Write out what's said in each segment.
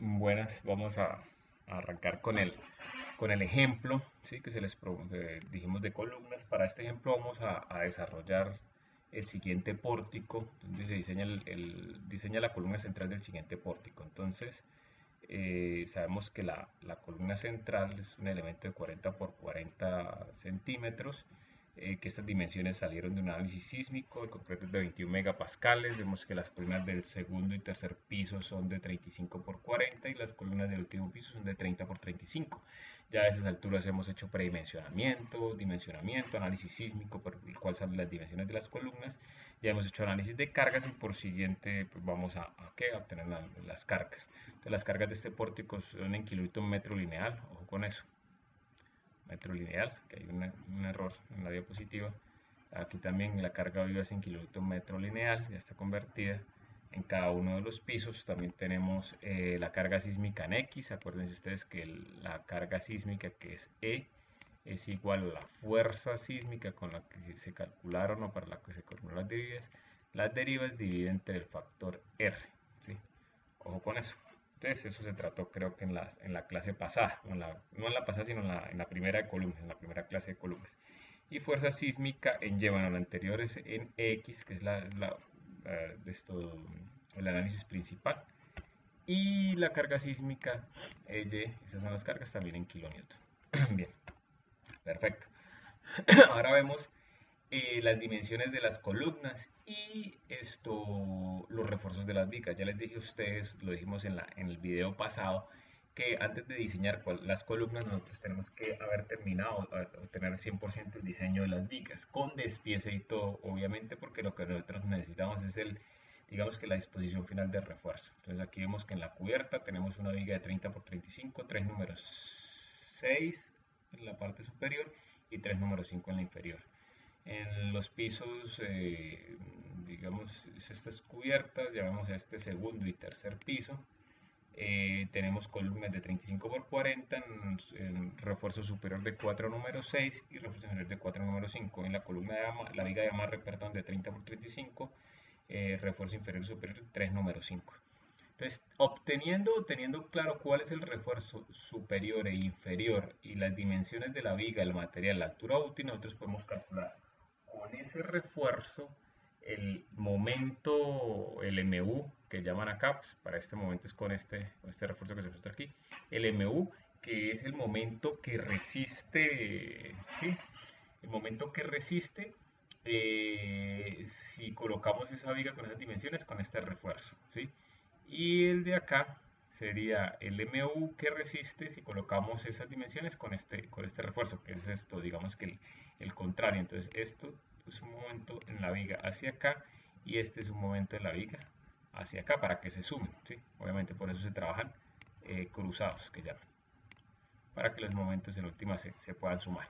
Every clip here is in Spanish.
Buenas, vamos a arrancar con el ejemplo, ¿sí? Que dijimos de columnas. Para este ejemplo vamos a desarrollar el siguiente pórtico, donde se diseña la columna central del siguiente pórtico. Entonces, sabemos que la columna central es un elemento de 40 por 40 centímetros, que estas dimensiones salieron de un análisis sísmico, el concreto es de 21 megapascales. Vemos que las columnas del segundo y tercer piso son de 35 por 40 y las columnas del último piso son de 30 por 35. Ya a esas alturas hemos hecho predimensionamiento, dimensionamiento, análisis sísmico, por el cual salen las dimensiones de las columnas. Ya hemos hecho análisis de cargas y por siguiente pues vamos a obtener las cargas. Entonces, las cargas de este pórtico son en kilonewton metro lineal, ojo con eso, metro lineal, que hay un error en la diapositiva. Aquí también la carga viva es en kilonewton metro lineal, ya está convertida en cada uno de los pisos. También tenemos la carga sísmica en X. Acuérdense ustedes que la carga sísmica, que es E, es igual a la fuerza sísmica con la que se calcularon o para la que se calcularon las derivas. Las derivas dividen entre el factor R, ¿sí? Ojo con eso. Entonces, eso se trató creo que en la clase pasada, no en la pasada, sino en la primera de columnas, en la primera clase de columnas. Y fuerza sísmica en Y, bueno, la anterior es en X, que es el análisis principal. Y la carga sísmica Y, esas son las cargas también en kilonewton. Bien, perfecto. Ahora vemos las dimensiones de las columnas y los refuerzos de las vigas. Ya les dije a ustedes, lo dijimos en el video pasado, que antes de diseñar las columnas nosotros tenemos que haber terminado o tener 100% el diseño de las vigas, con despiece y todo, obviamente, porque lo que nosotros necesitamos es digamos que la disposición final de refuerzo. Entonces aquí vemos que en la cubierta tenemos una viga de 30 por 35, 3 números 6 en la parte superior y 3 números 5 en la inferior. En los pisos, digamos, estas cubiertas, llamamos a este segundo y tercer piso. Tenemos columnas de 35 por 40, en refuerzo superior de 4 número 6 y refuerzo inferior de 4 número 5. En la columna la viga de amarre, perdón, de 30 por 35, refuerzo inferior superior de 3 número 5. Entonces, teniendo claro cuál es el refuerzo superior e inferior y las dimensiones de la viga, el material, la altura útil, nosotros podemos calcular con ese refuerzo el momento, el MU que llaman acá, pues para este momento es con este refuerzo que se muestra aquí, el MU, que es el momento que resiste, ¿sí? El momento que resiste si colocamos esa viga con esas dimensiones con este refuerzo, ¿sí? Y el de acá sería el MU que resiste si colocamos esas dimensiones con este refuerzo, que es esto, digamos que el contrario. Entonces esto es un momento en la viga hacia acá y este es un momento en la viga hacia acá para que se sumen, ¿sí? Obviamente por eso se trabajan cruzados, que llaman, para que los momentos en última se puedan sumar.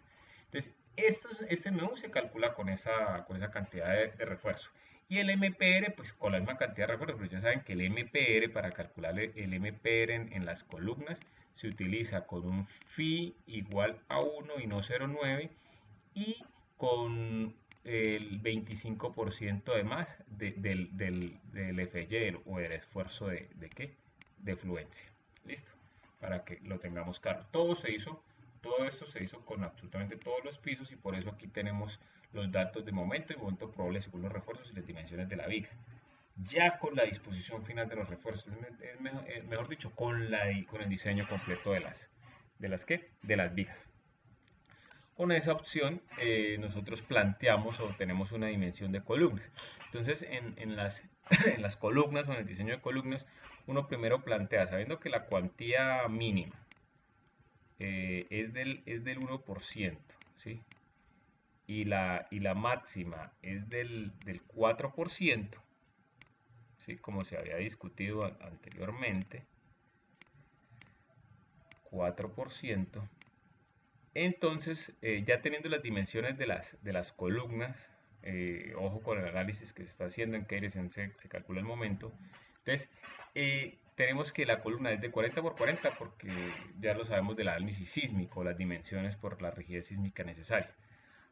Entonces, este MU se calcula con esa cantidad de refuerzo. Y el MPR, pues con la misma cantidad de refuerzo, pero ya saben que el MPR, para calcular el MPR en las columnas, se utiliza con un phi igual a 1 y no 0,9 y con el 25% de más del FY o el esfuerzo de ¿qué? De fluencia. ¿Listo? Para que lo tengamos claro. Todo esto se hizo con absolutamente todos los pisos y por eso aquí tenemos los datos de momento y momento probable según los refuerzos y las dimensiones de la viga. Ya con la disposición final de los refuerzos, mejor dicho, con el diseño completo de las vigas. Con esa opción nosotros planteamos o tenemos una dimensión de columnas. Entonces en las columnas o en el diseño de columnas, uno primero plantea, sabiendo que la cuantía mínima es del 1%, ¿sí? Y la máxima es del 4%, ¿sí? Como se había discutido anteriormente, 4%. Entonces, ya teniendo las dimensiones de las columnas, ojo con el análisis que se está haciendo, en qué dirección se calcula el momento. Entonces, tenemos que la columna es de 40 por 40 porque ya lo sabemos del análisis sísmico, las dimensiones por la rigidez sísmica necesaria.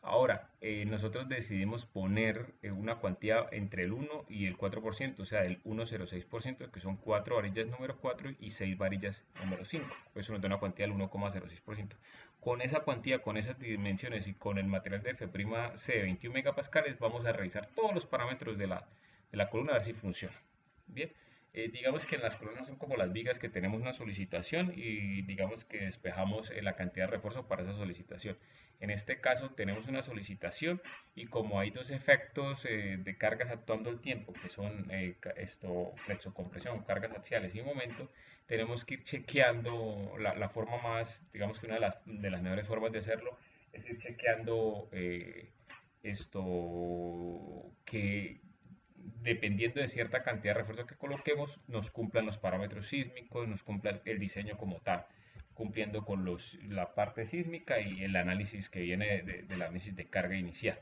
Ahora, nosotros decidimos poner una cuantía entre el 1 y el 4%, o sea, el 1,06%, que son 4 varillas número 4 y 6 varillas número 5. Eso nos da una cuantía del 1,06%. Con esa cuantía, con esas dimensiones y con el material de F'C 21 megapascales, vamos a revisar todos los parámetros de la columna a ver si funciona. Bien, digamos que en las columnas son como las vigas que tenemos una solicitación y digamos que despejamos la cantidad de refuerzo para esa solicitación. En este caso tenemos una solicitación y como hay dos efectos de cargas actuando al tiempo, que son flexocompresión, cargas axiales y momento, tenemos que ir chequeando la forma más, digamos que una de las mejores formas de hacerlo es ir chequeando que dependiendo de cierta cantidad de refuerzo que coloquemos, nos cumplan los parámetros sísmicos, nos cumpla el diseño como tal, cumpliendo con la parte sísmica y el análisis que viene del análisis de carga inicial.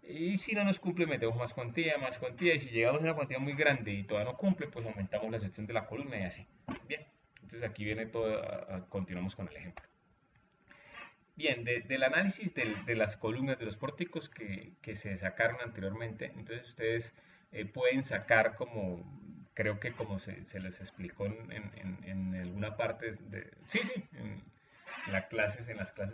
Y si no nos cumple, metemos más cuantía, y si llegamos a una cuantía muy grande y todavía no cumple, pues aumentamos la sección de la columna y así. Bien, entonces aquí viene todo, continuamos con el ejemplo. Bien, del análisis de las columnas de los pórticos que se sacaron anteriormente, entonces ustedes pueden sacar como, creo que como se les explicó en alguna parte, sí, sí, en las clases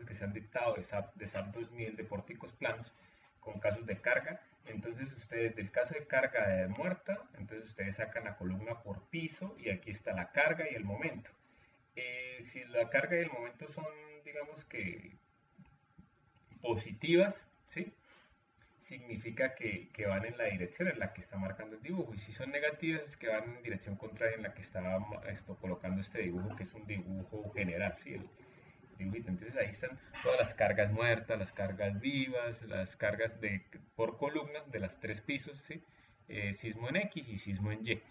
que se han dictado de SAP 2000 de pórticos planos, con casos de carga, entonces ustedes del caso de carga muerta, entonces ustedes sacan la columna por piso y aquí está la carga y el momento. Si la carga y el momento son, digamos que positivas, ¿sí? Significa que van en la dirección en la que está marcando el dibujo, y si son negativas es que van en dirección contraria en la que está colocando este dibujo, que es un dibujo general, ¿sí? El dibujito. Entonces ahí están todas las cargas muertas, las cargas vivas, las cargas por columna de las tres pisos, ¿sí? Sismo en X y sismo en Y.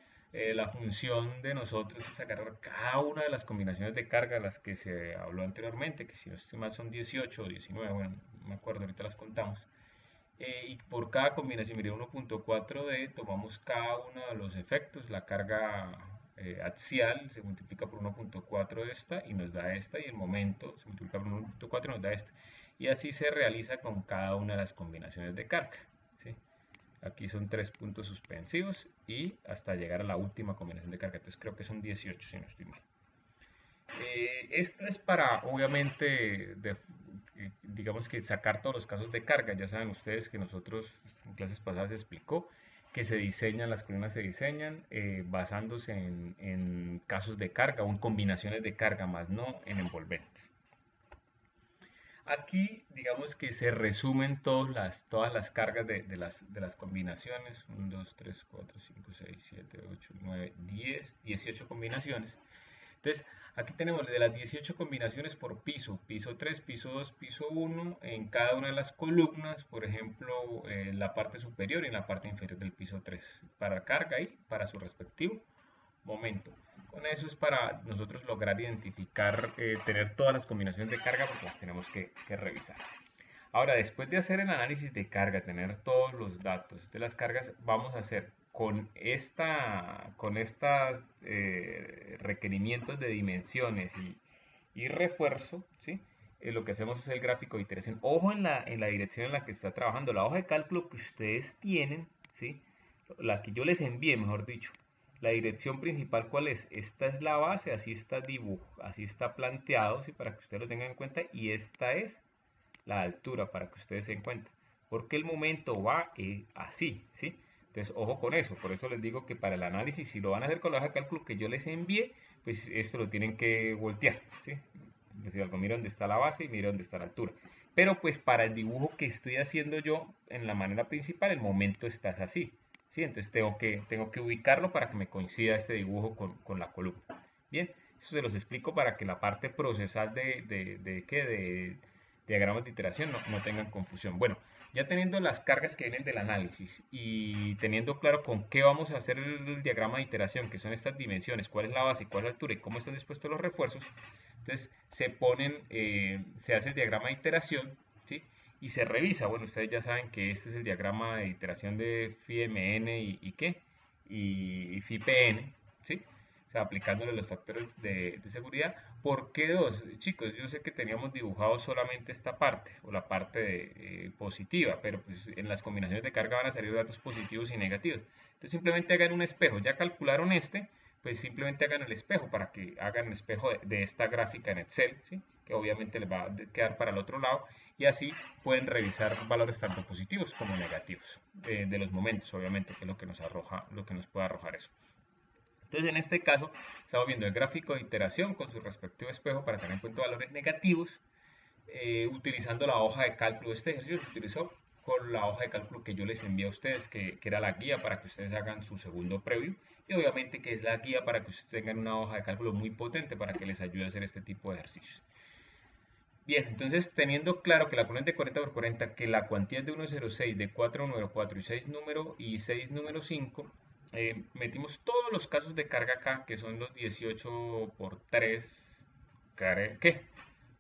La función de nosotros es agarrar cada una de las combinaciones de carga, las que se habló anteriormente, que si no estoy mal son 18 o 19, bueno, no me acuerdo, ahorita las contamos. Y por cada combinación, mire, 1.4D, tomamos cada uno de los efectos, la carga axial se multiplica por 1.4 de esta y nos da esta, y el momento se multiplica por 1.4 y nos da esta. Y así se realiza con cada una de las combinaciones de carga, ¿sí? Aquí son 3 puntos suspensivos y hasta llegar a la última combinación de carga, entonces creo que son 18 si no estoy mal. Esto es para, obviamente, digamos que sacar todos los casos de carga. Ya saben ustedes que nosotros en clases pasadas se explicó que se diseñan, las columnas se diseñan basándose en casos de carga o en combinaciones de carga, más no en envolventes. Aquí, digamos que se resumen todas las cargas de las combinaciones. 1, 2, 3, 4, 5, 6, 7, 8, 9, 10, 18 combinaciones. Entonces, aquí tenemos de las 18 combinaciones por piso, piso 3, piso 2, piso 1, en cada una de las columnas, por ejemplo, en la parte superior y en la parte inferior del piso 3, para carga y para su respectivo momento. Con eso es para nosotros lograr identificar, tener todas las combinaciones de carga, porque las tenemos que revisar. Ahora, después de hacer el análisis de carga, tener todos los datos de las cargas, vamos a hacer con estas requerimientos de dimensiones y refuerzo, ¿sí? Lo que hacemos es el gráfico de iteración. Ojo en la dirección en la que está trabajando, la hoja de cálculo que ustedes tienen, ¿sí? La que yo les envié, mejor dicho. La dirección principal, ¿cuál es? Esta es la base, así está dibujo, así está planteado, ¿sí? Para que ustedes lo tengan en cuenta, y esta es la altura para que ustedes se den cuenta, porque el momento va así, ¿sí? Entonces, ojo con eso, por eso les digo que para el análisis, si lo van a hacer con la hoja de cálculo que yo les envié, pues esto lo tienen que voltear, ¿sí? Es decir, algo, mira dónde está la base y mira dónde está la altura. Pero pues para el dibujo que estoy haciendo yo en la manera principal, el momento está así, ¿sí? Entonces tengo que ubicarlo para que me coincida este dibujo con la columna. Bien, eso se los explico para que la parte procesal de diagramas de iteración no tengan confusión. Bueno, ya teniendo las cargas que vienen del análisis y teniendo claro con qué vamos a hacer el diagrama de iteración, que son estas dimensiones, cuál es la base, cuál es la altura y cómo están dispuestos los refuerzos, entonces se hace el diagrama de iteración, ¿sí? Y se revisa. Bueno, ustedes ya saben que este es el diagrama de iteración de FIMN y ¿qué? Y FIPN, ¿sí? o sea, aplicándole los factores de seguridad. ¿Por qué 2? Chicos, yo sé que teníamos dibujado solamente esta parte, o la parte positiva, pero pues en las combinaciones de carga van a salir datos positivos y negativos. Entonces simplemente hagan un espejo, ya calcularon este, pues simplemente hagan el espejo para que hagan el espejo de esta gráfica en Excel, ¿sí? Que obviamente les va a quedar para el otro lado, y así pueden revisar valores tanto positivos como negativos de los momentos, obviamente, que es lo que nos arroja, lo que nos puede arrojar eso. Entonces, en este caso, estamos viendo el gráfico de iteración con su respectivo espejo para tener en cuenta valores negativos, utilizando la hoja de cálculo. Este ejercicio se utilizó con la hoja de cálculo que yo les envié a ustedes, que era la guía para que ustedes hagan su segundo preview, y obviamente que es la guía para que ustedes tengan una hoja de cálculo muy potente para que les ayude a hacer este tipo de ejercicios. Bien, entonces teniendo claro que la columna es de 40 por 40, que la cuantía es de 1,06, de 4 número 4 y 6 número 5, metimos todos los casos de carga acá, que son los 18 por 3, ¿qué?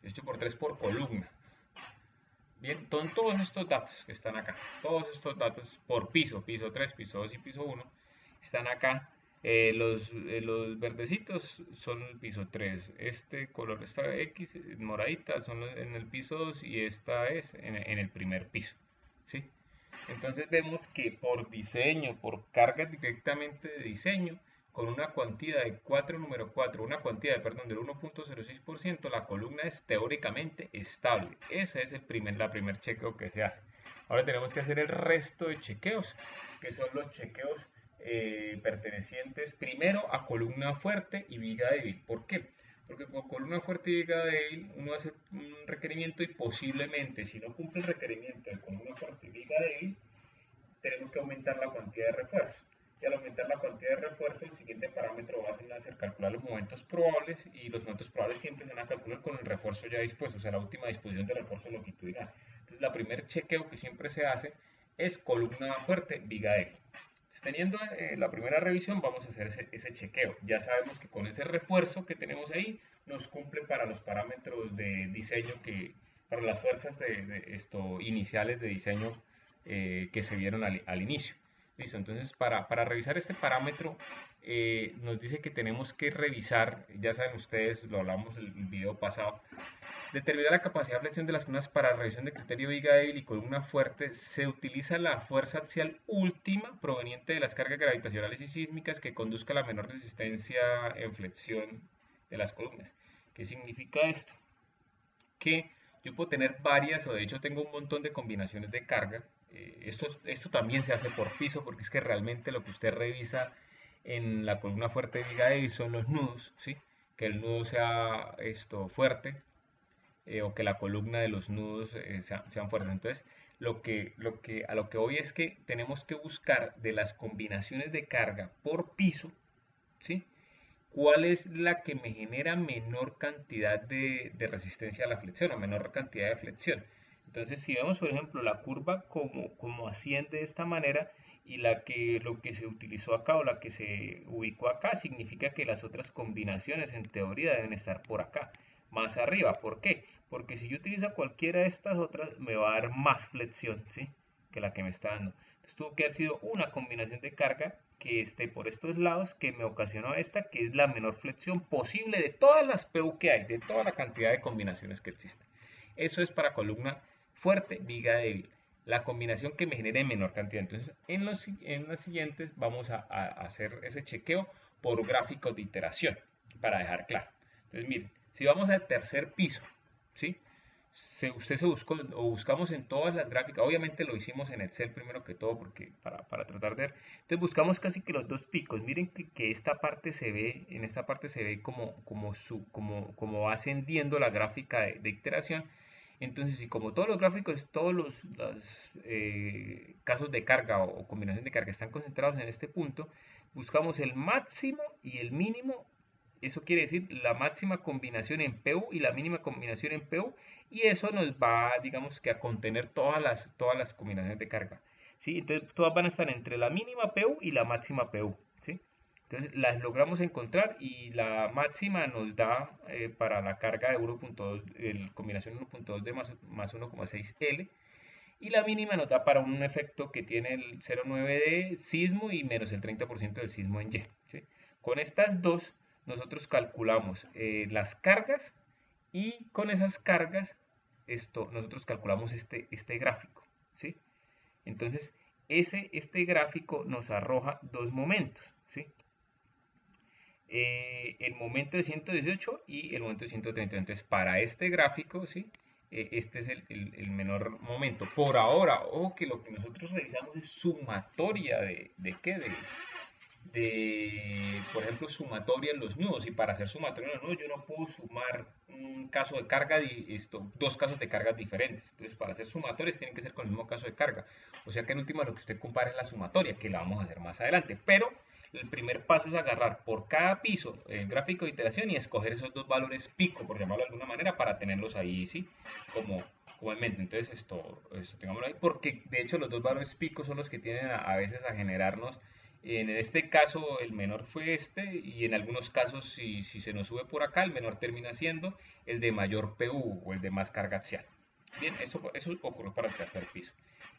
18 por 3 por columna. Bien, son todos estos datos que están acá, todos estos datos por piso, piso 3, piso 2 y piso 1, están acá. Los verdecitos son el piso 3, este color, esta X moradita son en el piso 2 y esta es en el primer piso, ¿sí? Entonces vemos que por diseño, por carga directamente de diseño, con una cuantía de 4 número 4, una cuantía de, perdón, del 1,06%, la columna es teóricamente estable. Ese es la primer chequeo que se hace. Ahora tenemos que hacer el resto de chequeos, que son los chequeos pertenecientes primero a columna fuerte y viga débil. ¿Por qué? Porque con columna fuerte y viga débil uno hace un requerimiento y posiblemente, si no cumple el requerimiento de columna fuerte y viga débil, tenemos que aumentar la cuantía de refuerzo. Y al aumentar la cuantía de refuerzo, el siguiente parámetro va a ser calcular los momentos probables, y los momentos probables siempre se van a calcular con el refuerzo ya dispuesto, o sea, la última disposición del refuerzo longitudinal. Entonces, la primer chequeo que siempre se hace es columna fuerte, viga débil. Entonces, teniendo la primera revisión, vamos a hacer ese chequeo. Ya sabemos que con ese refuerzo que tenemos ahí, nos cumple para los parámetros de diseño, para las fuerzas iniciales de diseño que se vieron al inicio. Listo, entonces para revisar este parámetro nos dice que tenemos que revisar, ya saben ustedes, lo hablamos en el video pasado, determinar la capacidad de flexión de las columnas para revisión de criterio viga débil y columna fuerte. Se utiliza la fuerza axial última proveniente de las cargas gravitacionales y sísmicas que conduzca a la menor resistencia en flexión de las columnas. ¿Qué significa esto? Que yo puedo tener varias, o de hecho tengo un montón de combinaciones de carga. Esto también se hace por piso, porque es que realmente lo que usted revisa en la columna fuerte de viga débil son los nudos, ¿sí? Que el nudo sea fuerte, o que la columna de los nudos sean fuertes. Entonces, a lo que voy es que tenemos que buscar de las combinaciones de carga por piso, ¿sí? ¿Cuál es la que me genera menor cantidad de resistencia a la flexión, o menor cantidad de flexión? Entonces, si vemos, por ejemplo, la curva como asciende de esta manera, y lo que se utilizó acá, o la que se ubicó acá, significa que las otras combinaciones en teoría deben estar por acá, más arriba. ¿Por qué? Porque si yo utilizo cualquiera de estas otras, me va a dar más flexión, ¿sí? Que la que me está dando. Entonces tuvo que haber sido una combinación de carga que esté por estos lados, que me ocasionó esta, que es la menor flexión posible de todas las PU que hay, de toda la cantidad de combinaciones que existen. Eso es para columna fuerte, viga débil, la combinación que me genere menor cantidad. Entonces, en los siguientes vamos a hacer ese chequeo por gráficos de iteración, para dejar claro. Entonces, miren, si vamos al tercer piso, ¿sí? Usted se buscó, o buscamos en todas las gráficas, obviamente lo hicimos en Excel primero que todo, porque para tratar de ver. Entonces buscamos casi que los dos picos. Miren que esta parte se ve, en esta parte se ve como va ascendiendo la gráfica de iteración. Entonces, si como todos los gráficos, todos los casos de carga o combinación de carga están concentrados en este punto, buscamos el máximo y el mínimo. Eso quiere decir la máxima combinación en PU y la mínima combinación en PU, y eso nos va, digamos, que a contener todas las combinaciones de carga, ¿sí? Entonces todas van a estar entre la mínima PU y la máxima PU, ¿sí? Entonces las logramos encontrar, y la máxima nos da para la carga de 1.2, combinación 1.2D más 1,6L, y la mínima nos da para un efecto que tiene el 0,9D sismo y menos el 30% del sismo en Y, ¿sí? Con estas dos, nosotros calculamos las cargas y con esas cargas, nosotros calculamos este gráfico, ¿sí? Entonces, este gráfico nos arroja dos momentos, ¿sí? El momento de 118 y el momento de 130. Entonces, para este gráfico, ¿sí? Este es el menor momento. Por ahora, ojo que lo que nosotros revisamos es sumatoria de ¿qué? Por ejemplo, sumatoria en los nudos. Y para hacer sumatoria en los nudos, yo no puedo sumar un caso de carga, dos casos de cargas diferentes. Entonces, para hacer sumatorias, tienen que ser con el mismo caso de carga. O sea que en última lo que usted compara es la sumatoria, que la vamos a hacer más adelante. Pero el primer paso es agarrar por cada piso el gráfico de iteración y escoger esos dos valores pico, por llamarlo de alguna manera, para tenerlos ahí, ¿sí? Como en mente. Entonces, esto tengámoslo ahí, porque de hecho los dos valores pico son los que tienden a veces a generarnos. En este caso el menor fue este y en algunos casos si se nos sube por acá el menor termina siendo el de mayor PU o el de más carga axial. Bien, eso ocurrió para el tercer piso.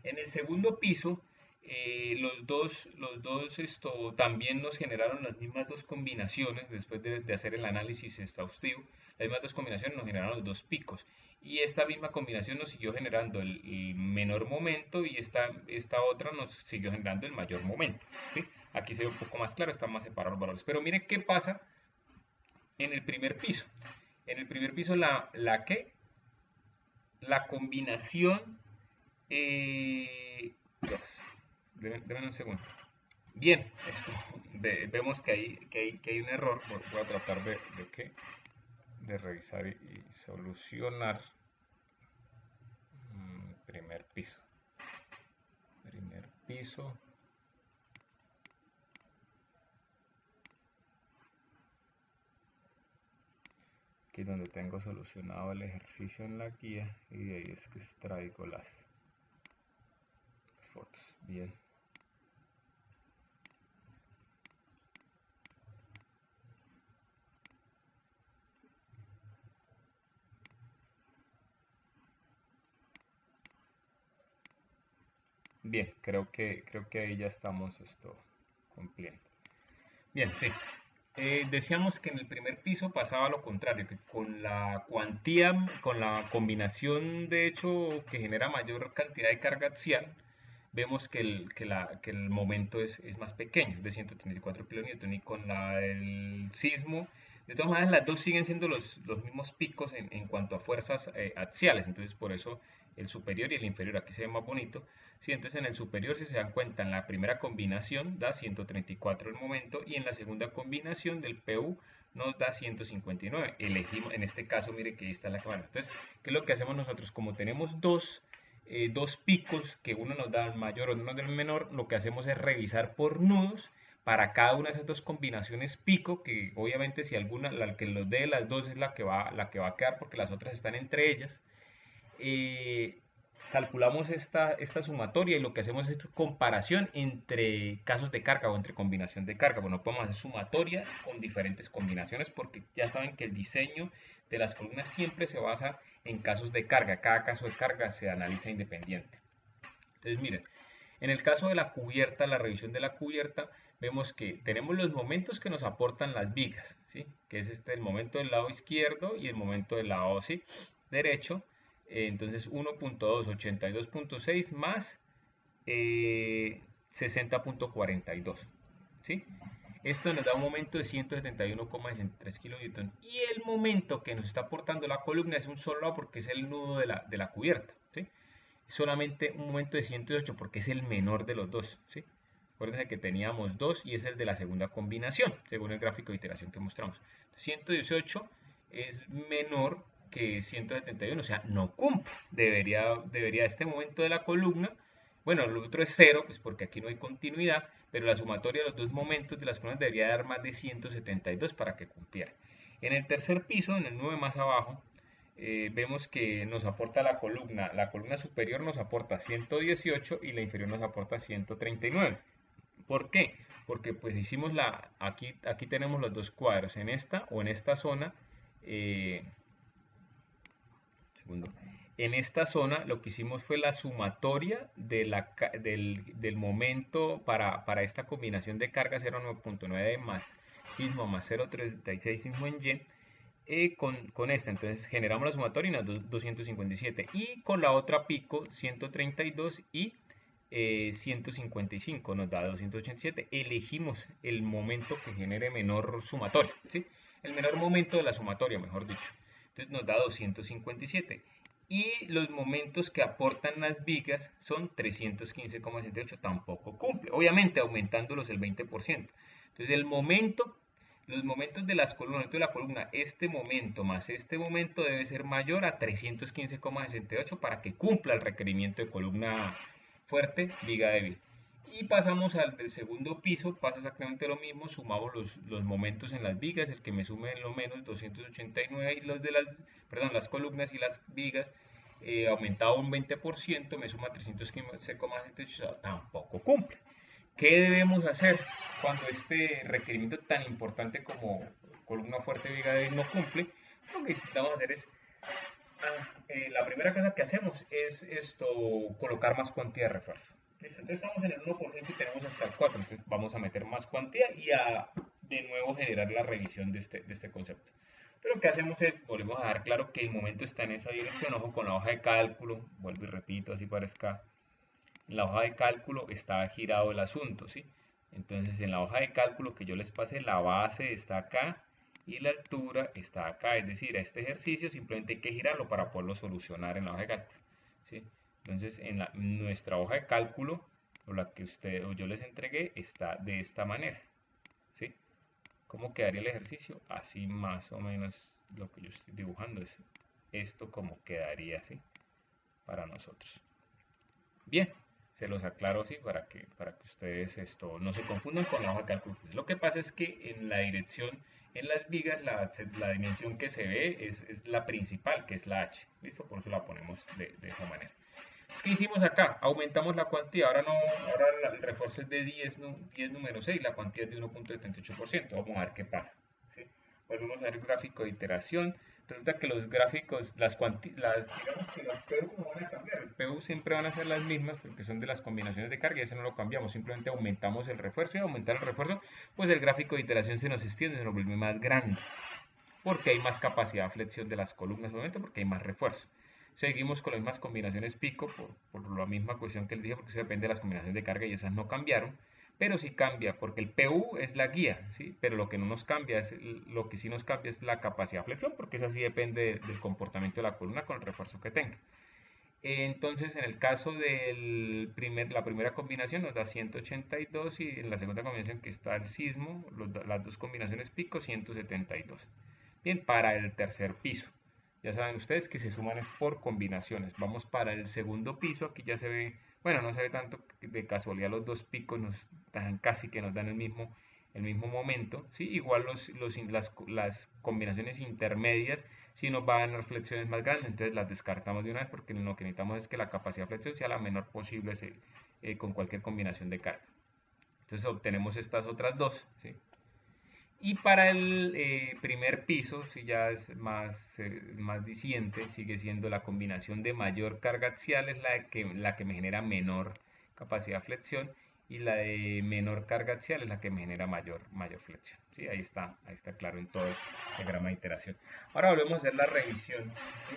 En el segundo piso los dos también nos generaron las mismas dos combinaciones después de hacer el análisis exhaustivo. Las mismas dos combinaciones nos generaron los dos picos y esta misma combinación nos siguió generando el menor momento y esta otra nos siguió generando el mayor momento, ¿sí? Aquí se ve un poco más claro, están más separados los valores. Pero miren qué pasa en el primer piso. En el primer piso la combinación... Deme un segundo. Bien, vemos que hay un error. Voy a tratar de revisar y solucionar. Primer piso. Primer piso. Aquí donde tengo solucionado el ejercicio en la guía y de ahí es que extraigo las fotos. Bien. Bien, creo que ahí ya estamos cumpliendo. Bien, sí. Decíamos que en el primer piso pasaba lo contrario, que con la cuantía, con la combinación de hecho que genera mayor cantidad de carga axial, vemos que el momento es más pequeño, de 134 kN, y con el sismo, de todas maneras las dos siguen siendo los mismos picos en cuanto a fuerzas axiales, entonces por eso el superior y el inferior aquí se ve más bonito. Sí, entonces en el superior, si se dan cuenta, en la primera combinación da 134 el momento y en la segunda combinación del PU nos da 159. Elegimos, en este caso, mire que ahí está la cámara. Entonces, ¿qué es lo que hacemos nosotros? Como tenemos dos picos, que uno nos da el mayor, otro nos da el menor, lo que hacemos es revisar por nudos para cada una de esas dos combinaciones pico, que obviamente si alguna, la que los dé las dos es la que va a quedar porque las otras están entre ellas. Calculamos esta sumatoria y lo que hacemos es comparación entre casos de carga o entre combinación de carga. Bueno, podemos hacer sumatoria con diferentes combinaciones porque ya saben que el diseño de las columnas siempre se basa en casos de carga. Cada caso de carga se analiza independiente. Entonces, miren, en el caso de la cubierta, la revisión de la cubierta, vemos que tenemos los momentos que nos aportan las vigas, ¿sí? Que es el momento del lado izquierdo y el momento del lado, ¿sí?, derecho. Entonces 1.2, 82.6 más 60.42, ¿sí? Esto nos da un momento de 171,63 kN y el momento que nos está aportando la columna es un solo lado porque es el nudo de la cubierta, ¿sí? Solamente un momento de 108 porque es el menor de los dos, ¿sí? Acuérdense que teníamos dos y es el de la segunda combinación, según el gráfico de iteración que mostramos. 118 es menor que 171, o sea, no cumple. Debería este momento de la columna, bueno, el otro es 0, pues porque aquí no hay continuidad, pero la sumatoria de los dos momentos de las columnas debería dar más de 172 para que cumpliera. En el tercer piso, en el 9 más abajo, vemos que nos aporta la columna superior nos aporta 118 y la inferior nos aporta 139. ¿Por qué? Porque pues hicimos aquí tenemos los dos cuadros, en esta o en esta zona, en esta zona lo que hicimos fue la sumatoria del momento para esta combinación de cargas, era 9.9 más sismo más 0,36 sismo en Y, con esta, entonces generamos la sumatoria y nos da 257, y con la otra pico 132 y 155 nos da 287. Elegimos el momento que genere menor sumatoria, ¿sí? El menor momento de la sumatoria, mejor dicho. Entonces nos da 257. Y los momentos que aportan las vigas son 315,68, tampoco cumple. Obviamente aumentándolos el 20%. Entonces los momentos de las columnas, de la columna, este momento más este momento debe ser mayor a 315,68 para que cumpla el requerimiento de columna fuerte, viga débil. Y pasamos al del segundo piso, pasa exactamente lo mismo, sumamos los momentos en las vigas, el que me sume en lo menos 289, y los de las columnas y las vigas aumentado un 20%, me suma 315,78, tampoco cumple. ¿Qué debemos hacer cuando este requerimiento tan importante como columna fuerte, viga débil no cumple? Lo que intentamos hacer es, la primera cosa que hacemos es colocar más cuantía de refuerzo. Entonces estamos en el 1% y tenemos hasta el 4%, entonces vamos a meter más cuantía y a de nuevo generar la revisión de este concepto. Pero lo que hacemos es, volvemos a dar claro que el momento está en esa dirección, ojo con la hoja de cálculo, vuelvo y repito, así parezca. En la hoja de cálculo está girado el asunto, ¿sí? Entonces en la hoja de cálculo que yo les pasé, la base está acá y la altura está acá. Es decir, a este ejercicio simplemente hay que girarlo para poderlo solucionar en la hoja de cálculo, ¿sí? Entonces en nuestra hoja de cálculo, o la que usted o yo les entregué, está de esta manera, ¿sí? ¿Cómo quedaría el ejercicio? Así más o menos lo que yo estoy dibujando es esto como quedaría, ¿sí? Para nosotros. Bien, se los aclaro así para que ustedes no se confundan con la hoja de cálculo. Lo que pasa es que en la dirección, en las vigas, la dimensión que se ve es la principal, que es la H. ¿Listo? Por eso la ponemos de esa manera. ¿Qué hicimos acá? Aumentamos la cuantía. Ahora el refuerzo es de 10 número 6, la cuantía es de 1,78%. Vamos a ver qué pasa, ¿sí? Volvemos a ver el gráfico de iteración. Resulta que los gráficos, digamos que las PU no van a cambiar. El PU siempre van a ser las mismas porque son de las combinaciones de carga y eso no lo cambiamos. Simplemente aumentamos el refuerzo, y al aumentar el refuerzo, pues el gráfico de iteración se nos extiende, se nos vuelve más grande. Porque hay más capacidad de flexión de las columnas, obviamente, porque hay más refuerzo. Seguimos con las mismas combinaciones pico, por la misma cuestión que les dije, porque eso depende de las combinaciones de carga y esas no cambiaron. Pero sí cambia, porque el PU es la guía, ¿sí? Pero lo que no nos cambia, lo que sí nos cambia es la capacidad de flexión, porque esa sí depende del comportamiento de la columna con el refuerzo que tenga. Entonces, en el caso de la primera combinación nos da 182 y en la segunda combinación que está el sismo, las dos combinaciones pico, 172. Bien, para el tercer piso. Ya saben ustedes que se suman por combinaciones. Vamos para el segundo piso. Aquí ya se ve, bueno, no se ve tanto de casualidad, los dos picos nos dan casi que nos dan el mismo momento. ¿Sí? Igual las combinaciones intermedias si nos van a dar flexiones más grandes, entonces las descartamos de una vez porque lo que necesitamos es que la capacidad de flexión sea la menor posible con cualquier combinación de carga. Entonces obtenemos estas otras dos, ¿sí? Y para el primer piso, si ya es más diciente, sigue siendo la combinación de mayor carga axial, es la que me genera menor capacidad de flexión, y la de menor carga axial es la que me genera mayor flexión. ¿Sí? Ahí está claro en todo el diagrama de iteración. Ahora volvemos a hacer la revisión. ¿Sí?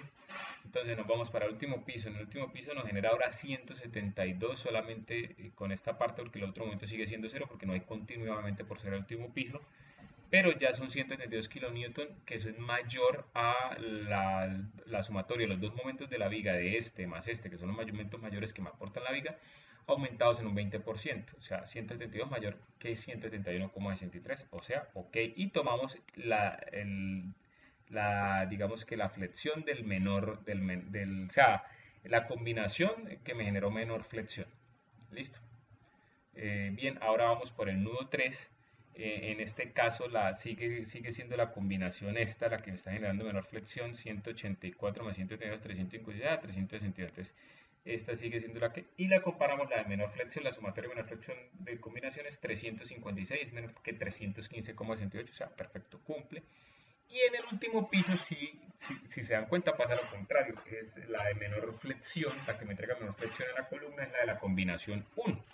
Entonces nos vamos para el último piso. En el último piso nos genera ahora 172 solamente con esta parte, porque el otro momento sigue siendo 0 porque no hay continuamente por ser el último piso. Pero ya son 172 kilonewton, que eso es mayor a la sumatoria de los dos momentos de la viga de este más este, que son los momentos mayores que me aportan la viga, aumentados en un 20%, o sea, 172 mayor que 171,63, o sea, ok, y tomamos digamos que la flexión del menor, o sea, la combinación que me generó menor flexión, listo. Bien, ahora vamos por el nudo 3. En este caso sigue siendo la combinación esta, la que me está generando menor flexión, 184 más 132, 352, 362. Entonces, esta sigue siendo la que, y la comparamos la de menor flexión, la sumatoria de menor flexión de combinaciones, 356 menos que 315,68, o sea, perfecto, cumple. Y en el último piso, si se dan cuenta, pasa lo contrario, que es la de menor flexión, la que me entrega menor flexión en la columna, es la de la combinación 1,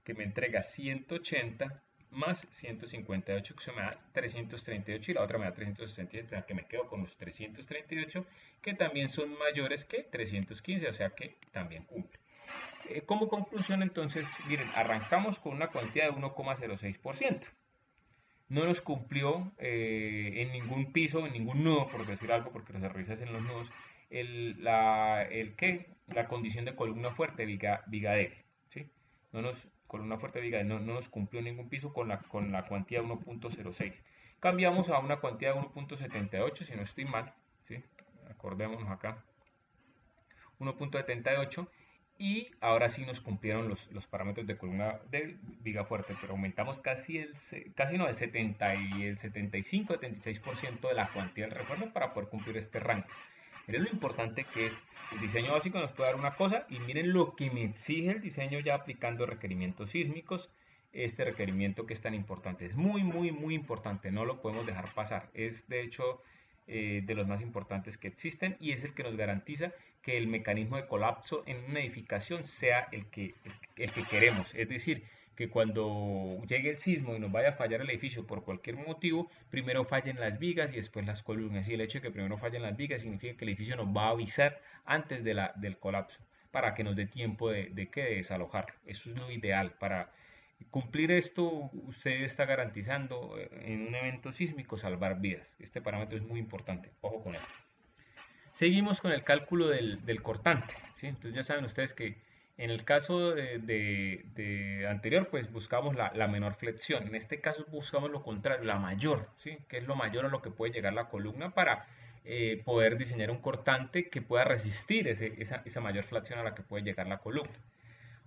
que me entrega 180 más 158, que se me da 338, y la otra me da 367, o sea que me quedo con los 338, que también son mayores que 315, o sea que también cumple. Como conclusión, entonces, miren, arrancamos con una cuantía de 1,06%. No nos cumplió en ningún piso, en ningún nudo, por decir algo, porque los errores en los nudos, la condición de columna fuerte, viga débil, ¿sí? Columna fuerte, viga débil, no nos cumplió ningún piso con la cuantía de 1,06. Cambiamos a una cuantía de 1,78, si no estoy mal, ¿sí? Acordémonos acá, 1,78, y ahora sí nos cumplieron los parámetros de columna de viga fuerte, pero aumentamos casi no, el 70 y el 75-76% de la cuantía del refuerzo para poder cumplir este rango. Miren lo importante que es. El diseño básico nos puede dar una cosa, y miren lo que me exige el diseño ya aplicando requerimientos sísmicos. Este requerimiento que es tan importante, es muy importante, no lo podemos dejar pasar. Es de hecho de los más importantes que existen, y es el que nos garantiza que el mecanismo de colapso en una edificación sea el que queremos. Es decir, que cuando llegue el sismo y nos vaya a fallar el edificio por cualquier motivo, primero fallen las vigas y después las columnas. Y el hecho de que primero fallen las vigas significa que el edificio nos va a avisar antes del colapso, para que nos dé tiempo de desalojarlo. Eso es lo ideal. Para cumplir esto, usted está garantizando en un evento sísmico salvar vidas. Este parámetro es muy importante. Ojo con esto. Seguimos con el cálculo del cortante, ¿sí? Entonces ya saben ustedes que en el caso de anterior, pues buscamos la menor flexión. En este caso buscamos lo contrario, la mayor, ¿sí? Que es lo mayor a lo que puede llegar la columna para poder diseñar un cortante que pueda resistir esa mayor flexión a la que puede llegar la columna.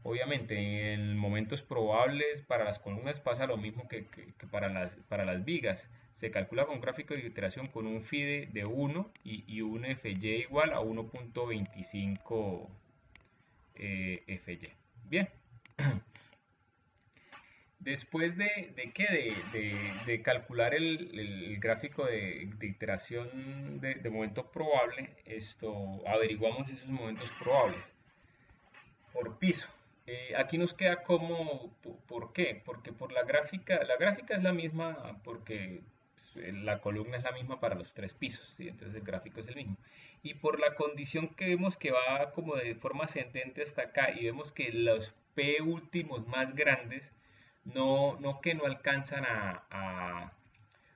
Obviamente, en momentos probables para las columnas pasa lo mismo que para las vigas. Se calcula con gráfico de iteración con un FIDE de 1 y un FY igual a 1,25 FY. Bien. Después de calcular el gráfico de iteración de momento probable, averiguamos esos momentos probables por piso. Aquí nos queda como, ¿por qué? Porque por la gráfica es la misma, porque pues, la columna es la misma para los tres pisos, ¿sí? Entonces el gráfico es el mismo. Y por la condición que vemos que va como de forma ascendente hasta acá, y vemos que los P últimos más grandes no alcanzan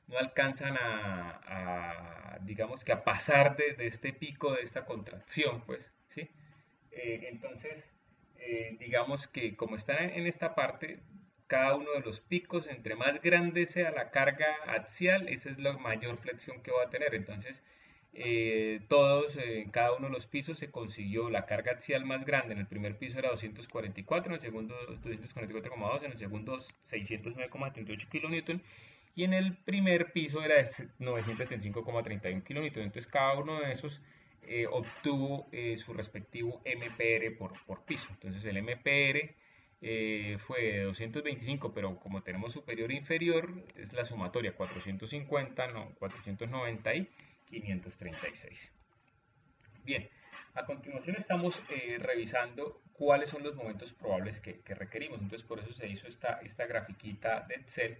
no alcanzan digamos que a pasar de este pico, de esta contracción, pues, ¿sí? Entonces, digamos que como está en esta parte, cada uno de los picos, entre más grande sea la carga axial, esa es la mayor flexión que va a tener. Entonces, en cada uno de los pisos se consiguió la carga axial más grande. En el primer piso era 244, en el segundo 244,2, en el segundo 609,38 kN, y en el primer piso era 975,31 kN. Entonces, cada uno de esos obtuvo su respectivo MPR por piso. Entonces el MPR fue de 225, pero como tenemos superior e inferior, es la sumatoria 450, 490 y 536. Bien, a continuación estamos revisando cuáles son los momentos probables que requerimos. Entonces por eso se hizo esta grafiquita de Excel.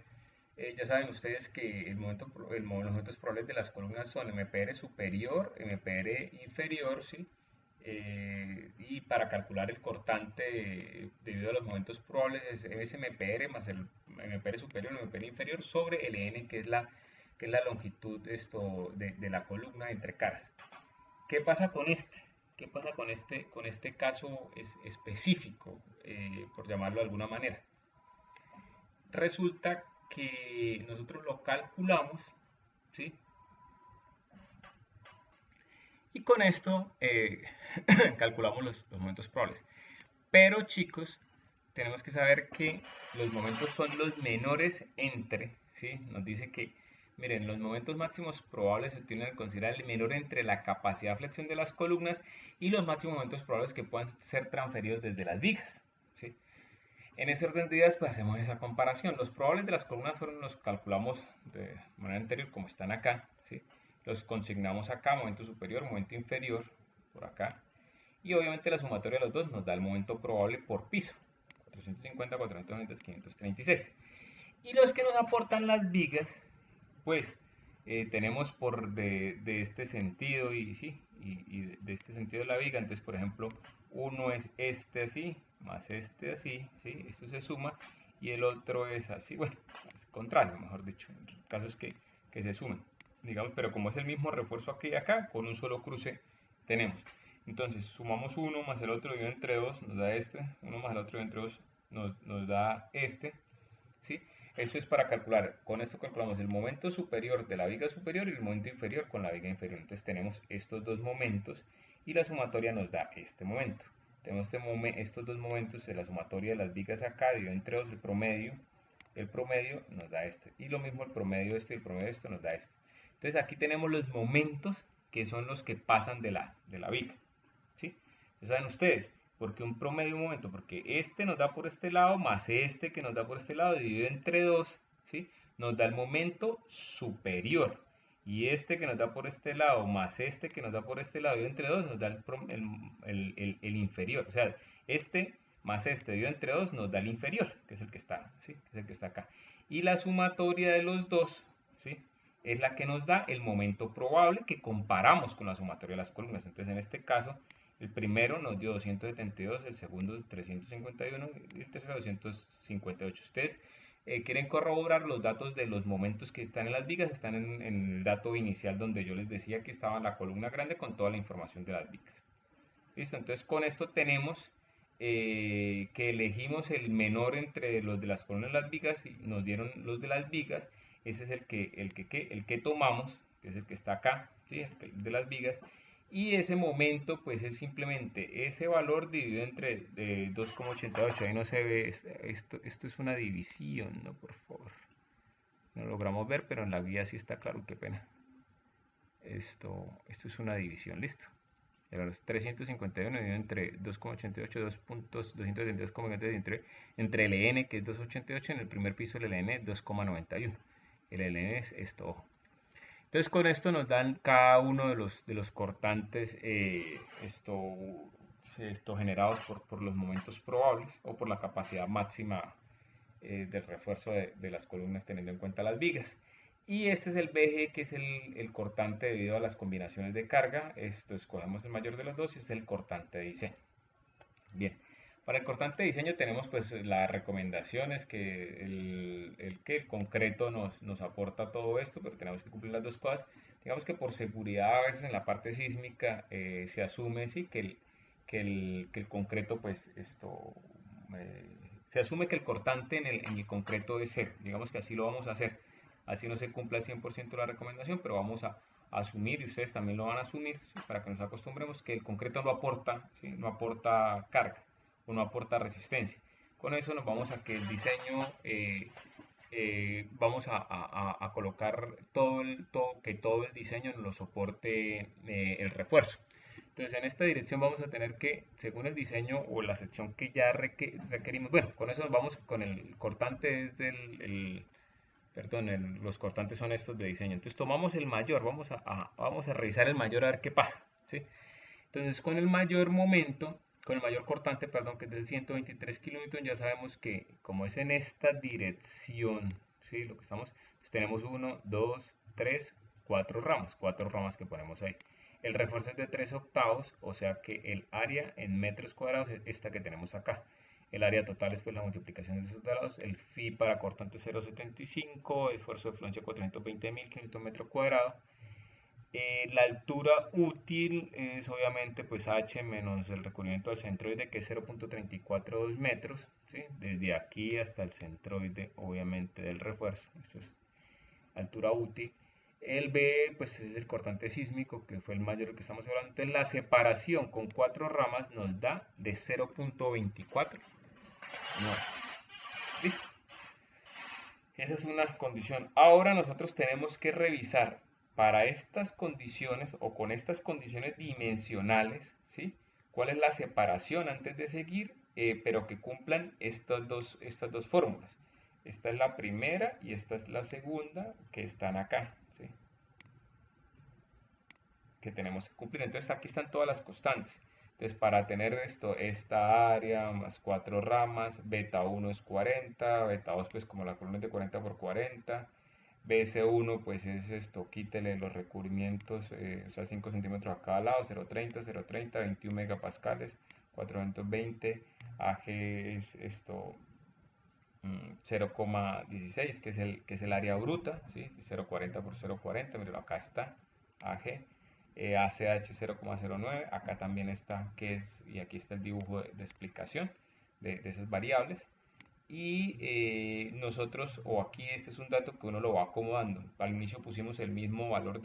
Ya saben ustedes que los momentos probables de las columnas son MPR superior, MPR inferior, ¿sí? Y para calcular el cortante debido a los momentos probables es MPR más el MPR superior, el MPR inferior sobre el N, que es la longitud de la columna entre caras. ¿Qué pasa con este? ¿Qué pasa con este caso específico, por llamarlo de alguna manera? Resulta que nosotros lo calculamos, ¿sí? Y con esto calculamos los momentos probables. Pero chicos, tenemos que saber que los momentos son los menores entre, ¿sí? Nos dice que, miren, los momentos máximos probables se tienen que considerar el menor entre la capacidad de flexión de las columnas y los máximos momentos probables que puedan ser transferidos desde las vigas, ¿sí? En ese orden de ideas, pues hacemos esa comparación. Los probables de las columnas los calculamos de manera anterior, como están acá, ¿sí? Los consignamos acá, momento superior, momento inferior, por acá. Y obviamente la sumatoria de los dos nos da el momento probable por piso. 450, 490, 536. Y los que nos aportan las vigas, pues tenemos de este sentido y sí, y de este sentido de la viga. Entonces, por ejemplo, uno es este así, más este así, ¿sí? Esto se suma, y el otro es así, bueno, es contrario, mejor dicho. El caso es que se sumen, digamos, pero como es el mismo refuerzo aquí y acá, con un solo cruce tenemos. Entonces, sumamos uno más el otro dividido entre 2 nos da este, uno más el otro dividido entre 2 nos da este, ¿sí? Eso es para calcular, con esto calculamos el momento superior de la viga superior y el momento inferior con la viga inferior. Entonces tenemos estos dos momentos y la sumatoria nos da este momento. Tenemos estos dos momentos de la sumatoria de las vigas acá, dividido entre 2, el promedio nos da este. Y lo mismo el promedio de este y el promedio de esto nos da este. Entonces aquí tenemos los momentos que son los que pasan de la viga, ¿sí? Ya saben ustedes, porque un promedio, un momento, porque este nos da por este lado más este que nos da por este lado dividido entre 2, ¿sí? Nos da el momento superior. Y este que nos da por este lado más este que nos da por este lado dividido entre 2 nos da el inferior. O sea, este más este dividido entre 2 nos da el inferior, que es el que está, ¿sí? Que es el que está acá. Y la sumatoria de los dos, ¿sí? Es la que nos da el momento probable que comparamos con la sumatoria de las columnas. Entonces, en este caso, el primero nos dio 272, el segundo 351 y el tercero 258. Ustedes quieren corroborar los datos de los momentos que están en las vigas, están en el dato inicial donde yo les decía que estaba la columna grande con toda la información de las vigas. ¿Listo? Entonces con esto tenemos que elegimos el menor entre los de las columnas de las vigas y nos dieron los de las vigas. Ese es el que tomamos, que es el que está acá, ¿sí? El de las vigas. Y ese momento pues es simplemente ese valor dividido entre 2,88. Ahí no se ve, esto es una división, ¿no? Por favor. No lo logramos ver, pero en la guía sí está claro, qué pena. Esto es una división, listo. Los 351 dividido entre 2,88, 2.272,93 entre el N, que es 2,88, en el primer piso el LN 2,91. El LN es esto, ojo. Entonces con esto nos dan cada uno de los cortantes generados por los momentos probables o por la capacidad máxima del refuerzo de las columnas teniendo en cuenta las vigas. Y este es el BG, que es el cortante debido a las combinaciones de carga. Esto escogemos el mayor de los dos y es el cortante de diseño. Bien, para el cortante de diseño tenemos pues las recomendaciones que el concreto nos aporta todo esto, pero tenemos que cumplir las dos cosas. Digamos que por seguridad a veces en la parte sísmica se asume sí, que el concreto pues eh, se asume que el cortante en el concreto es cero. Digamos que así lo vamos a hacer. Así no se cumple al 100% la recomendación, pero vamos a asumir, y ustedes también lo van a asumir, ¿sí? Para que nos acostumbremos que el concreto no aporta, ¿sí? No aporta carga o no aporta resistencia. Con eso nos vamos a que el diseño, vamos a colocar que todo el diseño nos lo soporte el refuerzo. Entonces en esta dirección vamos a tener que, según el diseño o la sección que ya requerimos, bueno, con eso nos vamos con el cortante desde perdón, los cortantes son estos de diseño. Entonces tomamos el mayor, vamos a revisar el mayor a ver qué pasa, ¿sí? Entonces con el mayor momento, con el mayor cortante, perdón, que es de 123 kilómetros, ya sabemos que como es en esta dirección, ¿sí? Lo que estamos, pues tenemos 1, 2, 3, 4 ramas que ponemos ahí. El refuerzo es de 3 octavos, o sea que el área en metros cuadrados es esta que tenemos acá. El área total es pues la multiplicación de esos lados. El phi para cortante 0,75, esfuerzo de fluencia 420.000 km cuadrado. La altura útil es obviamente pues h menos el recubrimiento del centroide, que es 0,342 metros, ¿sí? Desde aquí hasta el centroide obviamente del refuerzo. Eso es altura útil. El B pues es el cortante sísmico, que fue el mayor que estamos hablando. Entonces la separación con 4 ramas nos da de 0,24. No. ¿Listo? Esa es una condición. Ahora nosotros tenemos que revisar para estas condiciones o con estas condiciones dimensionales, ¿sí? ¿Cuál es la separación antes de seguir? Pero que cumplan estas dos fórmulas. Esta es la primera y esta es la segunda que están acá, ¿sí? Que tenemos que cumplir. Entonces aquí están todas las constantes. Entonces, para tener esta área más 4 ramas, beta 1 es 40, beta 2 pues como la columna es de 40 por 40, BS1 pues es quítele los recubrimientos, o sea 5 centímetros a cada lado, 0.30, 0.30, 21 megapascales, 420, AG es 0,16 que es el área bruta, ¿sí? 0,40 por 0,40, miren acá está, AG, ACH 0,09, acá también está, y aquí está el dibujo de explicación de esas variables. Y nosotros, o aquí este es un dato que uno lo va acomodando. Al inicio pusimos el mismo valor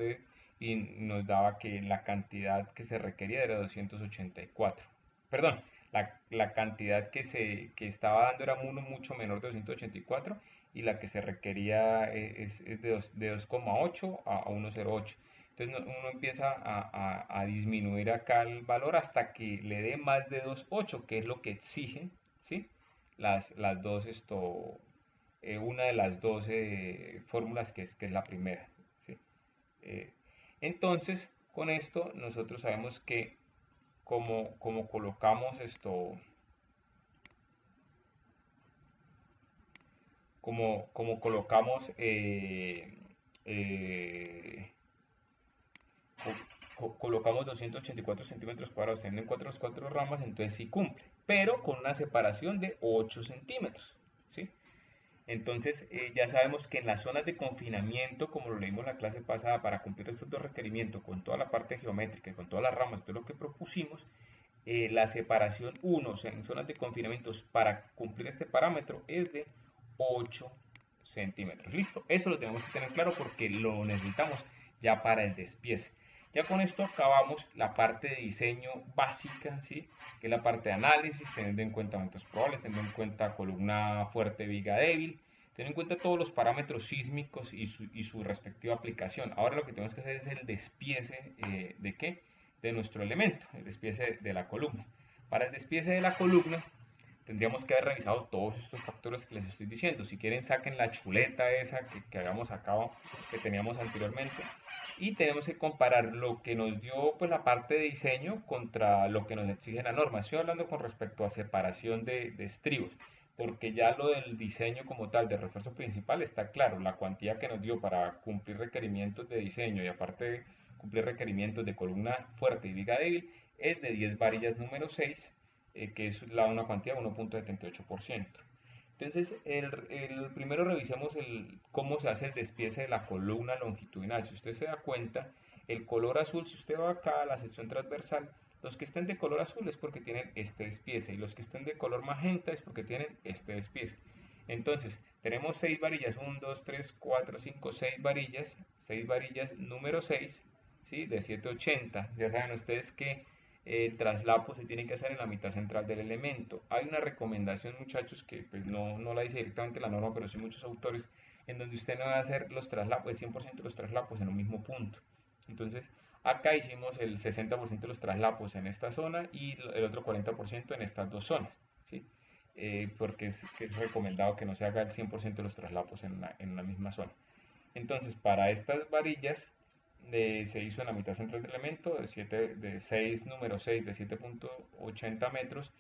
y nos daba que la cantidad que se requería era 284. Perdón, la cantidad que estaba dando era mucho menor de 284 y la que se requería es de 2,8 a 1,08. Entonces uno empieza a disminuir acá el valor hasta que le dé más de 2,8, que es lo que exigen, ¿sí? Las dos, una de las dos fórmulas que es la primera, ¿sí? Eh, entonces, con esto nosotros sabemos que como colocamos como colocamos eh, colocamos 284 centímetros cuadrados teniendo en cuatro ramas, entonces sí cumple, pero con una separación de 8 centímetros, ¿sí? Entonces ya sabemos que en las zonas de confinamiento, como lo leímos en la clase pasada, para cumplir estos dos requerimientos con toda la parte geométrica y con todas las ramas, todo lo que propusimos, la separación 1, o sea, en zonas de confinamiento para cumplir este parámetro es de 8 centímetros. Listo, eso lo tenemos que tener claro porque lo necesitamos ya para el despiece. Ya con esto acabamos la parte de diseño básica, ¿sí? Que es la parte de análisis, teniendo en cuenta eventos probables, teniendo en cuenta columna fuerte, viga débil, teniendo en cuenta todos los parámetros sísmicos y su respectiva aplicación. Ahora lo que tenemos que hacer es el despiece ¿de qué? De nuestro elemento, el despiece de la columna. Para el despiece de la columna tendríamos que haber revisado todos estos factores que les estoy diciendo. Si quieren, saquen la chuleta esa que habíamos sacado, que teníamos anteriormente, y tenemos que comparar lo que nos dio pues, la parte de diseño contra lo que nos exige la norma. Estoy hablando con respecto a separación de estribos, porque ya lo del diseño como tal de refuerzo principal está claro, la cuantía que nos dio para cumplir requerimientos de diseño y aparte cumplir requerimientos de columna fuerte y viga débil es de 10 varillas número 6, que es una cuantía de 1,78%. Entonces, primero revisemos cómo se hace el despiece de la columna longitudinal. Si usted se da cuenta, el color azul, si usted va acá a la sección transversal, los que estén de color azul es porque tienen este despiece y los que estén de color magenta es porque tienen este despiece. Entonces, tenemos 6 varillas, 1, 2, 3, 4, 5, 6 varillas número 6, ¿sí? De 780. Ya saben ustedes que el traslapo se tiene que hacer en la mitad central del elemento. Hay una recomendación, muchachos, que pues no la dice directamente la norma, pero sí muchos autores, en donde usted no va a hacer los traslapos, el 100% de los traslapos en un mismo punto. Entonces, acá hicimos el 60% de los traslapos en esta zona y el otro 40% en estas dos zonas, ¿sí? Porque es recomendado que no se haga el 100% de los traslapos en la misma zona. Entonces, para estas varillas se hizo en la mitad central del elemento de 6, número 6 de 7,80 metros,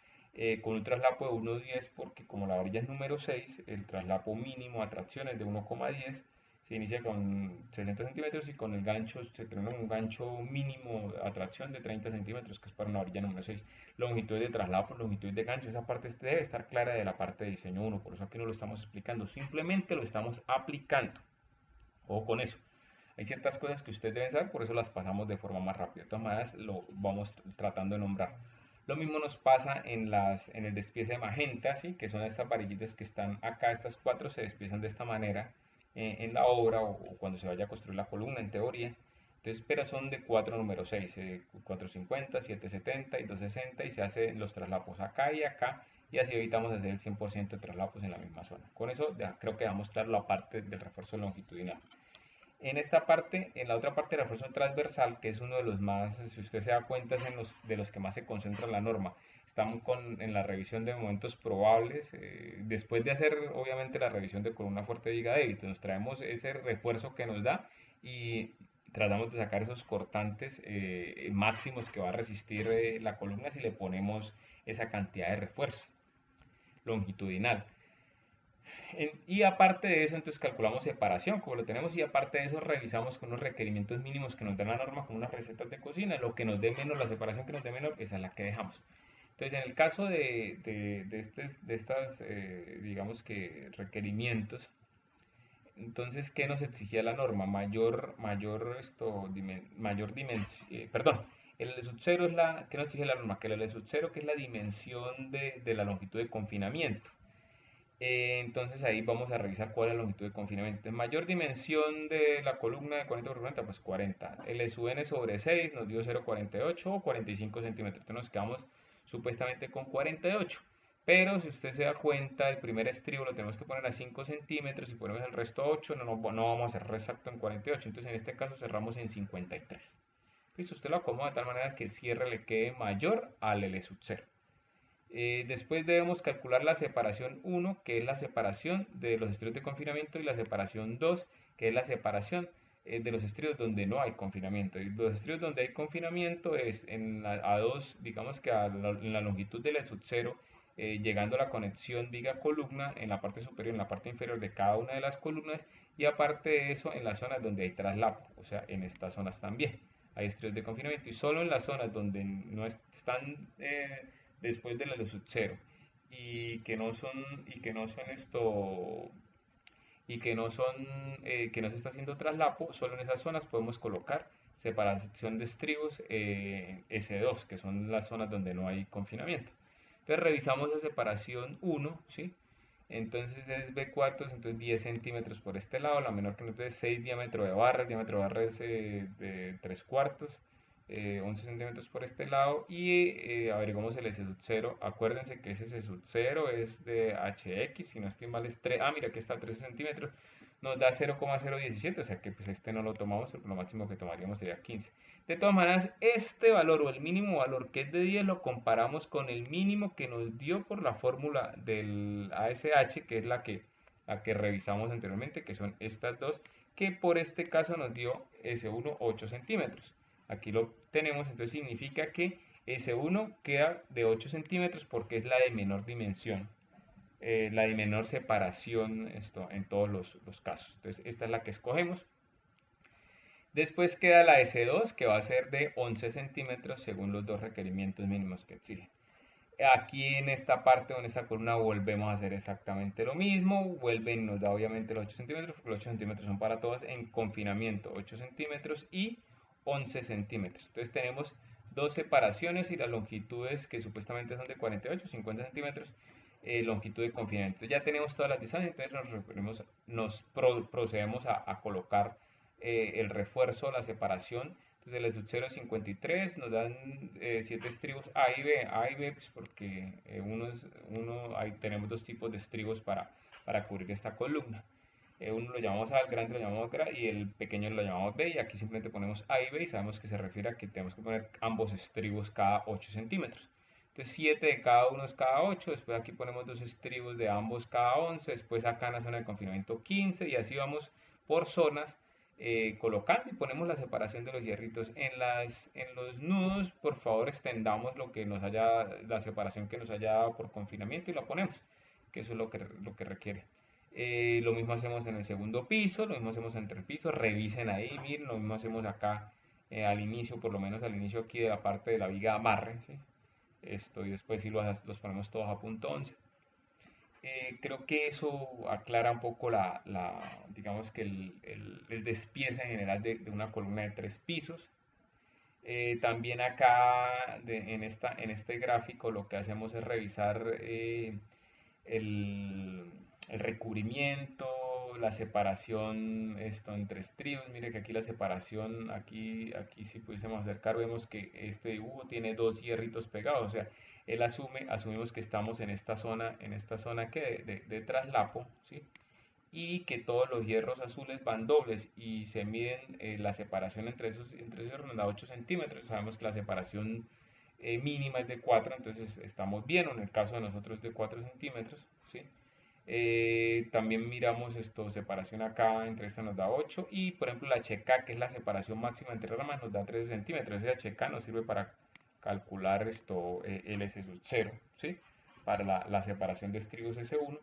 con un traslapo de 1,10 porque como la varilla es número 6, el traslapo mínimo a tracción es de 1,10. Se inicia con 60 centímetros y con el gancho se tiene un gancho mínimo a tracción de 30 centímetros, que es para una varilla número 6. Longitud de traslapo, longitud de gancho, esa parte debe estar clara de la parte de diseño 1, por eso aquí no lo estamos explicando, simplemente lo estamos aplicando. Ojo con eso. Hay ciertas cosas que ustedes deben saber, por eso las pasamos de forma más rápida. De todas maneras, lo vamos tratando de nombrar. Lo mismo nos pasa en el despiece de magenta, ¿sí? Que son estas varillitas que están acá, estas cuatro se despiezan de esta manera en la obra o cuando se vaya a construir la columna, en teoría. Entonces, pero son de 4 número 6, 450, 770 y 260 y se hacen los traslapos acá y acá y así evitamos hacer el 100% de traslapos en la misma zona. Con eso creo que dejamos claro la parte del refuerzo longitudinal. En esta parte, en la otra parte del refuerzo transversal, que es uno de los más, si usted se da cuenta, es de los que más se concentra la norma. Estamos en la revisión de momentos probables, después de hacer obviamente la revisión de columna fuerte, viga débil, nos traemos ese refuerzo que nos da y tratamos de sacar esos cortantes máximos que va a resistir la columna si le ponemos esa cantidad de refuerzo longitudinal. Y aparte de eso, entonces calculamos separación, como lo tenemos, y aparte de eso revisamos con unos requerimientos mínimos que nos da la norma, con unas recetas de cocina, lo que nos dé menos, la separación que nos dé menor, esa es la que dejamos. Entonces, en el caso de estas, digamos que requerimientos, entonces, ¿qué nos exigía la norma? Mayor dimensión, perdón, el L sub 0 es la, ¿qué nos exige la norma? Que el L sub 0, que es la dimensión de la longitud de confinamiento. Entonces ahí vamos a revisar cuál es la longitud de confinamiento. En mayor dimensión de la columna de 40 por 40, pues 40. L sub n sobre 6 nos dio 0,48 o 45 centímetros. Entonces nos quedamos supuestamente con 48. Pero si usted se da cuenta, el primer estribo lo tenemos que poner a 5 centímetros y ponemos el resto a 8, no vamos a hacer exacto en 48. Entonces en este caso cerramos en 53. Listo, usted lo acomoda de tal manera que el cierre le quede mayor al L sub 0. Después debemos calcular la separación 1, que es la separación de los estrios de confinamiento, y la separación 2, que es la separación de los estrios donde no hay confinamiento. Y los estrios donde hay confinamiento es a 2, digamos que en la longitud del sub 0, llegando a la conexión viga-columna en la parte superior y en la parte inferior de cada una de las columnas, y aparte de eso en las zonas donde hay traslapo, o sea, en estas zonas también hay estrios de confinamiento, y solo en las zonas donde no están después de la luz cero y que no son esto que no se está haciendo traslapo, solo en esas zonas podemos colocar separación de estribos S2, que son las zonas donde no hay confinamiento. Entonces revisamos la separación 1, ¿sí? Entonces es B cuartos, entonces 10 centímetros por este lado, la menor que nosotros es 6 diámetro de barra, el diámetro de barra es de 3 cuartos, 11 centímetros por este lado, y averiguamos el S sub 0. Acuérdense que ese S sub 0 es de HX, si no estoy mal es 3, mira que está a 13 centímetros, nos da 0,017, o sea que pues este no lo tomamos, porque lo máximo que tomaríamos sería 15. De todas maneras, este valor o el mínimo valor que es de 10 lo comparamos con el mínimo que nos dio por la fórmula del ASH, que es la que revisamos anteriormente, que son estas dos, que por este caso nos dio S1 8 centímetros. Aquí lo tenemos, entonces significa que S1 queda de 8 centímetros porque es la de menor dimensión, la de menor separación en todos los casos. Entonces esta es la que escogemos. Después queda la S2, que va a ser de 11 centímetros según los dos requerimientos mínimos que exigen. Aquí en esta parte o en esta columna volvemos a hacer exactamente lo mismo. Vuelven, nos da obviamente los 8 centímetros, porque los 8 centímetros son para todas en confinamiento. 8 centímetros y 11 centímetros. Entonces tenemos dos separaciones y las longitudes que supuestamente son de 48, 50 centímetros, longitud de confinamiento. Ya tenemos todas las distancias, entonces procedemos a colocar el refuerzo, la separación. Entonces el sub 0,53 nos dan 7 estribos A y B. A y B pues porque ahí tenemos dos tipos de estribos para cubrir esta columna. Uno lo llamamos A, el grande lo llamamos A y el pequeño lo llamamos B, y aquí simplemente ponemos A y B y sabemos que se refiere a que tenemos que poner ambos estribos cada 8 centímetros. Entonces 7 de cada uno es cada 8, después aquí ponemos dos estribos de ambos cada 11, después acá en la zona de confinamiento 15, y así vamos por zonas colocando y ponemos la separación de los hierritos. En los nudos, por favor, extendamos la separación que nos haya dado por confinamiento y la ponemos, que eso es lo que requiere. Lo mismo hacemos en el segundo piso, lo mismo hacemos entre el piso, revisen ahí, miren, lo mismo hacemos acá al inicio, por lo menos al inicio aquí de la parte de la viga amarre, ¿sí? Y después si los ponemos todos a punto 11. Creo que eso aclara un poco digamos que el despiece en general de una columna de 3 pisos. También acá en este gráfico lo que hacemos es revisar el, el recubrimiento, la separación entre estribos. Mire que aquí la separación, aquí si pudiésemos acercar, vemos que este dibujo tiene dos hierritos pegados, o sea, asumimos que estamos en esta zona que de traslapo, ¿sí? Y que todos los hierros azules van dobles y se miden la separación entre esos hierros, nos da 8 centímetros. Sabemos que la separación mínima es de 4, entonces estamos bien, o en el caso de nosotros de 4 centímetros, ¿sí? También miramos esto, separación acá, entre esta nos da 8 y por ejemplo la HK, que es la separación máxima entre ramas, nos da 13 centímetros. Ese HK nos sirve para calcular esto, el S sub 0, ¿sí? Para la separación de estribos S1.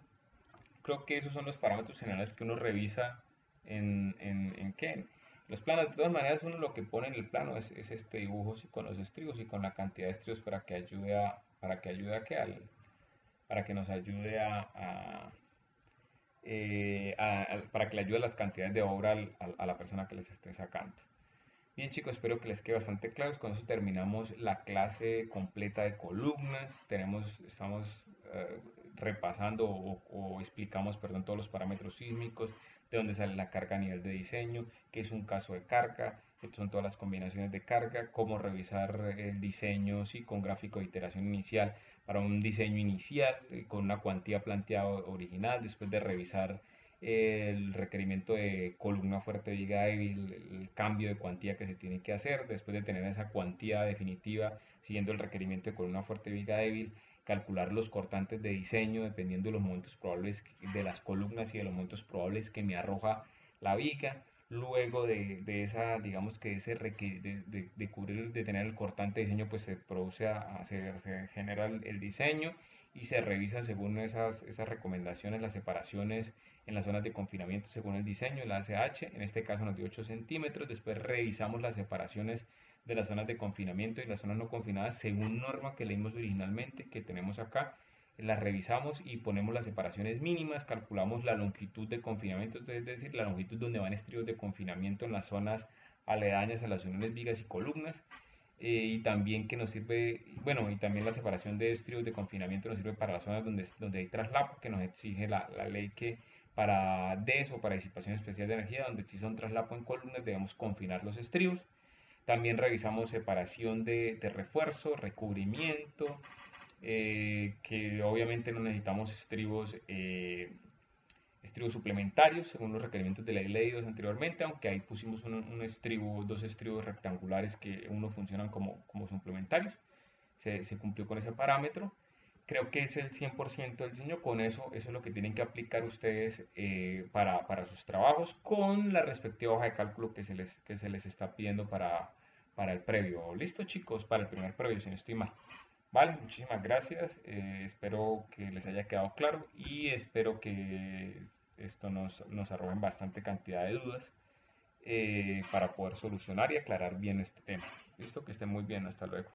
Creo que esos son los parámetros generales que uno revisa en ¿qué? En los planos. De todas maneras, uno lo que pone en el plano es este dibujo, sí, con los estribos y con la cantidad de estribos para que nos ayude para que le ayude las cantidades de obra a la persona que les esté sacando. Bien chicos, espero que les quede bastante claro. Con eso terminamos la clase completa de columnas. Estamos eh, repasando o explicamos, perdón, todos los parámetros sísmicos, de dónde sale la carga a nivel de diseño, qué es un caso de carga, qué son todas las combinaciones de carga, cómo revisar el diseño, sí, con gráfico de iteración inicial para un diseño inicial con una cuantía planteada original, después de revisar el requerimiento de columna fuerte viga débil, el cambio de cuantía que se tiene que hacer, después de tener esa cuantía definitiva siguiendo el requerimiento de columna fuerte viga débil, calcular los cortantes de diseño dependiendo de los momentos probables de las columnas y de los momentos probables que me arroja la viga. Luego de esa, digamos que de cubrir, de tener el cortante de diseño, pues se produce, se genera el diseño y se revisa según esas recomendaciones, las separaciones en las zonas de confinamiento según el diseño, el ASH, en este caso nos dio 8 centímetros, después revisamos las separaciones de las zonas de confinamiento y las zonas no confinadas según norma que leímos originalmente, que tenemos acá, las revisamos y ponemos las separaciones mínimas, calculamos la longitud de confinamiento, es decir, la longitud donde van estribos de confinamiento en las zonas aledañas a las uniones vigas y columnas, y también que nos sirve, bueno, y también la separación de estribos de confinamiento nos sirve para las zonas donde hay traslapo, que nos exige la ley que para DES o para disipación especial de energía, donde existe un traslapo en columnas, debemos confinar los estribos. También revisamos separación de refuerzo, recubrimiento, que obviamente no necesitamos estribos suplementarios según los requerimientos de la ley leídos anteriormente, aunque ahí pusimos dos estribos rectangulares que uno funcionan como suplementarios. Se cumplió con ese parámetro. Creo que es el 100% del diseño. Con eso es lo que tienen que aplicar ustedes para sus trabajos con la respectiva hoja de cálculo que se les está pidiendo para el previo. ¿Listo, chicos? Para el primer previo, si no estoy mal. Vale, muchísimas gracias. Espero que les haya quedado claro y espero que esto nos arroje bastante cantidad de dudas para poder solucionar y aclarar bien este tema. Listo, que estén muy bien. Hasta luego.